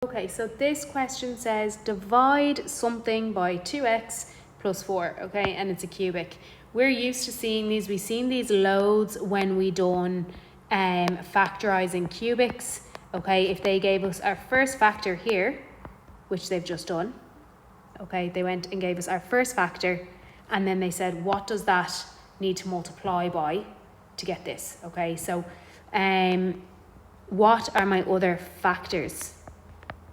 Okay, so this question says divide something by 2x plus 4, okay, and it's a cubic. We're used to seeing these. We've seen these loads when we done factorising cubics, okay. If they gave us our first factor here, which they've just done, okay, they went and gave us our first factor, and then they said, what does that need to multiply by to get this, okay? So what are my other factors?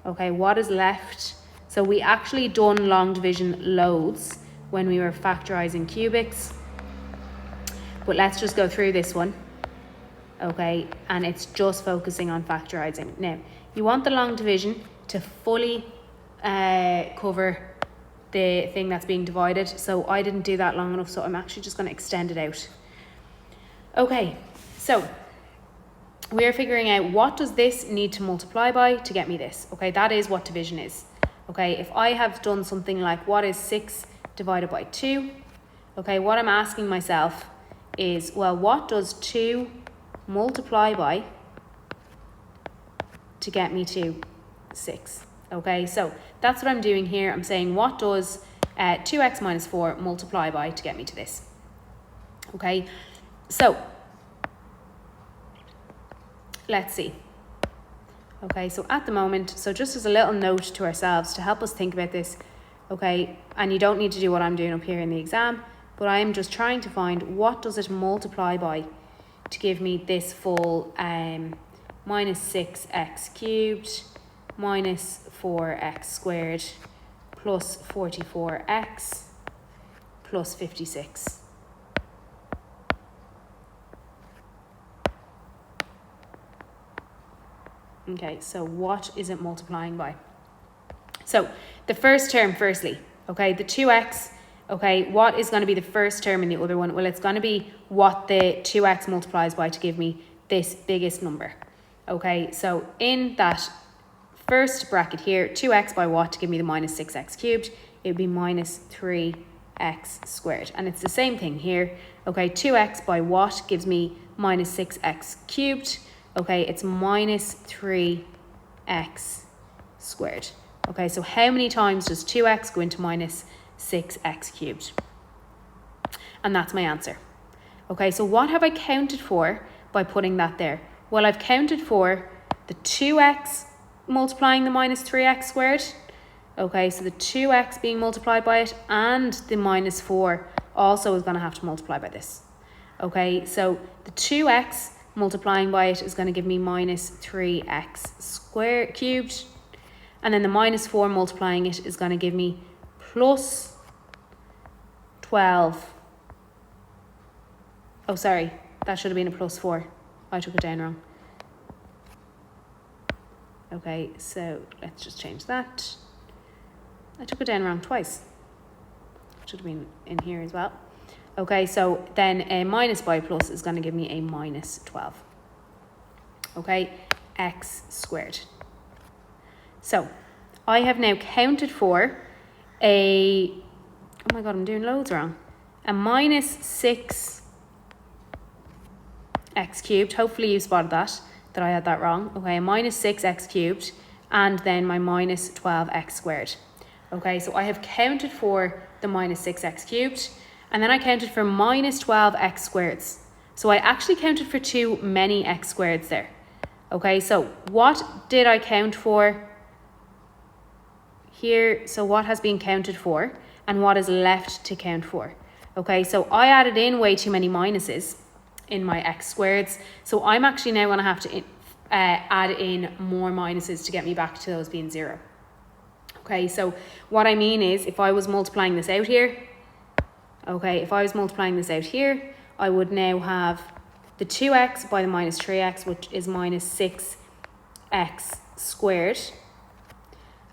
Okay, what is left? So we actually done long division loads when we were factorising cubics. But let's just go through this one. Okay, and it's just focusing on factorising. Now, you want the long division to fully cover the thing that's being divided. So I didn't do that long enough, so I'm actually just going to extend it out. Okay, so we're figuring out what does this need to multiply by to get me this. Okay, that is what division is. Okay, if I have done something like what is 6 divided by 2, okay, what I'm asking myself is, well, what does 2 multiply by to get me to 6? Okay, so that's what I'm doing here. I'm saying what does 2x minus 4 multiply by to get me to this? Okay, so let's see. Okay, so at the moment, so just as a little note to ourselves to help us think about this, okay, and you don't need to do what I'm doing up here in the exam, but I'm just trying to find what does it multiply by to give me this full minus 6x cubed minus 4x squared plus 44x plus 56. Okay, so what is it multiplying by? So the first term firstly, okay, the 2x, okay, what is going to be the first term in the other one? Well, it's going to be what the 2x multiplies by to give me this biggest number. Okay, so in that first bracket here, 2x by what to give me the minus 6x cubed? It would be minus 3x squared. And it's the same thing here. Okay, 2x by what gives me minus 6x cubed? Okay, it's minus 3x squared. Okay, so how many times does 2x go into minus 6x cubed? And that's my answer. Okay, so what have I counted for by putting that there? Well, I've counted for the 2x multiplying the minus 3x squared. Okay, so the 2x being multiplied by it, and the minus 4 also is going to have to multiply by this. Okay, so the 2x multiplying by it is going to give me minus 3x squared cubed, and then the minus 4 multiplying it is going to give me plus 12. Oh, sorry, that should have been a plus 4. I took it down wrong. Okay, so let's just change that. I took it down wrong twice. It should have been in here as well. Okay, so then a minus by plus is going to give me a minus 12. Okay, x squared. So I have now counted for a, oh my god, I'm doing loads wrong. A minus 6x cubed. Hopefully you spotted that I had that wrong. Okay, a minus 6x cubed, and then my minus 12x squared. Okay, so I have counted for the minus 6x cubed, and then I counted for minus 12x squareds. So I actually counted for too many x squareds there. Okay, so what did I count for here? So what has been counted for and what is left to count for? Okay, so I added in way too many minuses in my x squareds. So I'm actually now going to have to add in more minuses to get me back to those being 0. Okay, so what I mean is if I was multiplying this out here, okay, if I was multiplying this out here, I would now have the 2x by the minus 3x, which is minus 6x squared,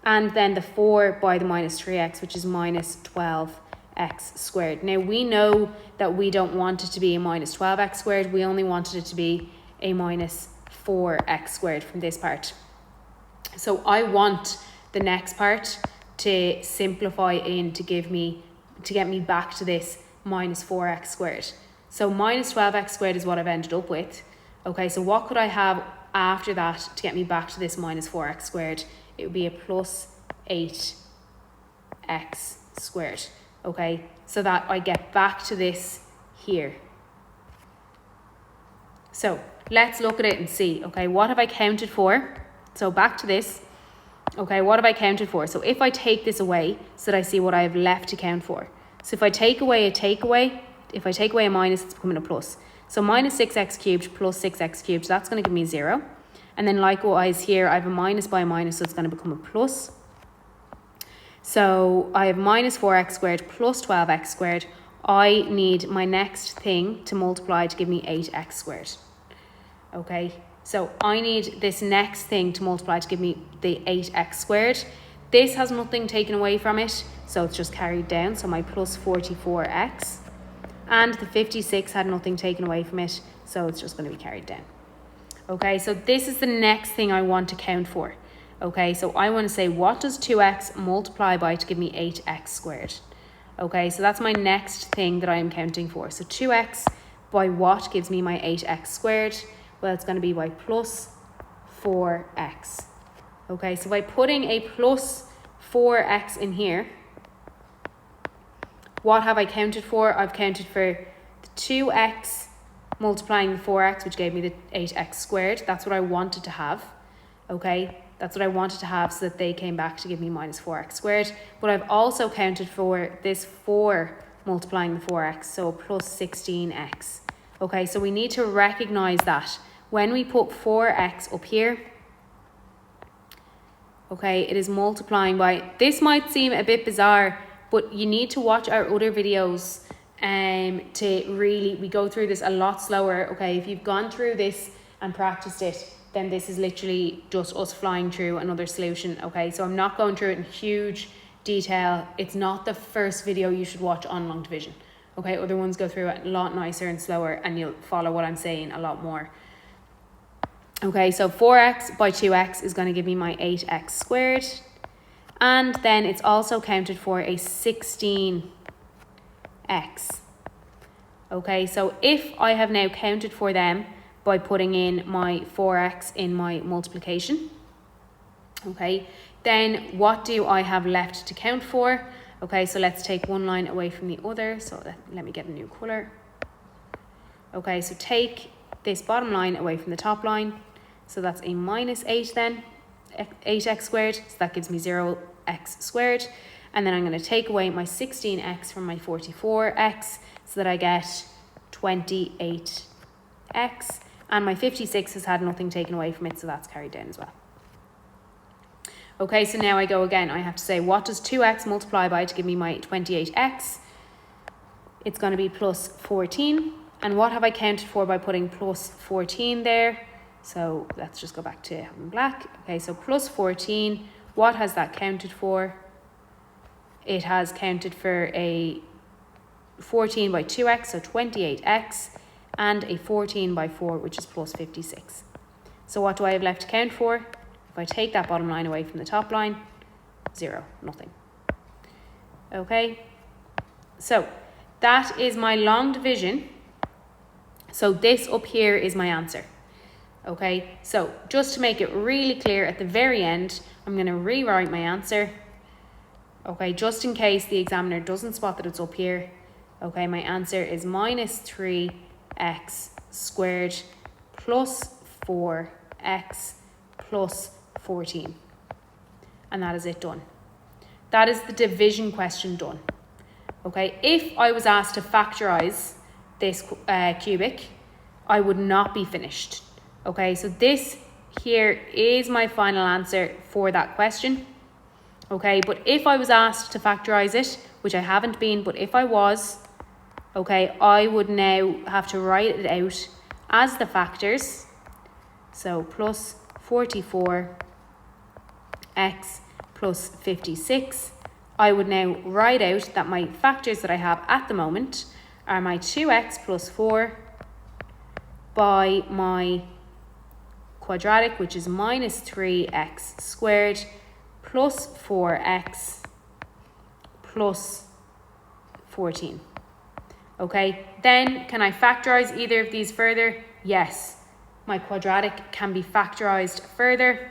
and then the 4 by the minus 3x, which is minus 12x squared. Now, we know that we don't want it to be a minus 12x squared. We only wanted it to be a minus 4x squared from this part. So I want the next part to simplify in to get me back to this minus 4x squared. So minus 12x squared is what I've ended up with. Okay, so what could I have after that to get me back to this minus 4x squared? it would be a plus 8x squared. Okay, so that I get back to this here. So let's look at it and see, okay, what have I counted for? So back to this, okay, what have I counted for? So if I take this away so that I see what I have left to count for. So if I take away a takeaway, if I take away a minus, it's becoming a plus. So minus 6x cubed plus 6x cubed, that's going to give me 0. And then likewise here, I have a minus by a minus, so it's going to become a plus. So I have minus 4x squared plus 12x squared. I need my next thing to multiply to give me 8x squared. Okay, so I need this next thing to multiply to give me the 8x squared. This has nothing taken away from it, so it's just carried down. So my plus 44x. And the 56 had nothing taken away from it, so it's just going to be carried down. Okay, so this is the next thing I want to count for. Okay, so I want to say, what does 2x multiply by to give me 8x squared? Okay, so that's my next thing that I am counting for. So 2x by what gives me my 8x squared? Well, it's going to be by plus 4x. Okay, so by putting a plus 4x in here, what have I counted for? I've counted for the 2x multiplying the 4x, which gave me the 8x squared. That's what I wanted to have. Okay, that's what I wanted to have, so that they came back to give me minus 4x squared. But I've also counted for this 4 multiplying the 4x, so plus 16x. Okay, so we need to recognize that when we put 4x up here, okay, it is multiplying by, this might seem a bit bizarre, but you need to watch our other videos to really, we go through this a lot slower. Okay, if you've gone through this and practiced it, then this is literally just us flying through another solution. Okay, so I'm not going through it in huge detail. It's not the first video you should watch on long division. Okay, other ones go through it a lot nicer and slower, and you'll follow what I'm saying a lot more. Okay, so 4x by 2x is going to give me my 8x squared. And then it's also counted for a 16x. Okay, so if I have now counted for them by putting in my 4x in my multiplication, okay, then what do I have left to count for? Okay, so let's take one line away from the other. So let me get a new colour. Okay, so take this bottom line away from the top line. So that's a minus 8 then, 8x squared. So that gives me 0x squared. And then I'm going to take away my 16x from my 44x so that I get 28x. And my 56 has had nothing taken away from it, so that's carried down as well. Okay, so now I go again. I have to say, what does 2x multiply by to give me my 28x? It's going to be plus 14. And what have I counted for by putting plus 14 there? So let's just go back to having black. Okay, so plus 14. What has that counted for? It has counted for a 14 by 2x, so 28x, and a 14 by 4, which is plus 56. So what do I have left to count for? If I take that bottom line away from the top line, 0, nothing. Okay, so that is my long division. So this up here is my answer. Okay, so just to make it really clear at the very end, I'm going to rewrite my answer. Okay, just in case the examiner doesn't spot that it's up here. Okay, my answer is minus 3x squared plus 4x plus 14. And that is it done. That is the division question done. Okay, if I was asked to factorize this cubic, I would not be finished. Okay, so this here is my final answer for that question. Okay, but if I was asked to factorize it, which I haven't been, but if I was, okay, I would now have to write it out as the factors. So plus 44x plus 56. I would now write out that my factors that I have at the moment are my 2x plus 4 by my quadratic, which is minus 3x squared plus 4x plus 14. Okay, then can I factorize either of these further? Yes, my quadratic can be factorized further.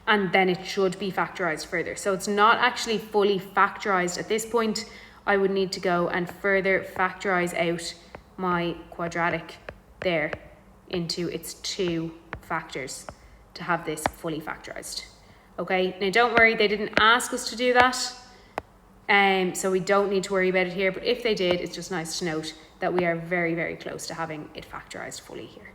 and then it should be factorized further. So it's not actually fully factorized at this point. I would need to go and further factorize out my quadratic there into its 2 factors to have this fully factorized. Okay, now don't worry, they didn't ask us to do that, so we don't need to worry about it here, but if they did, it's just nice to note that we are very, very close to having it factorized fully here.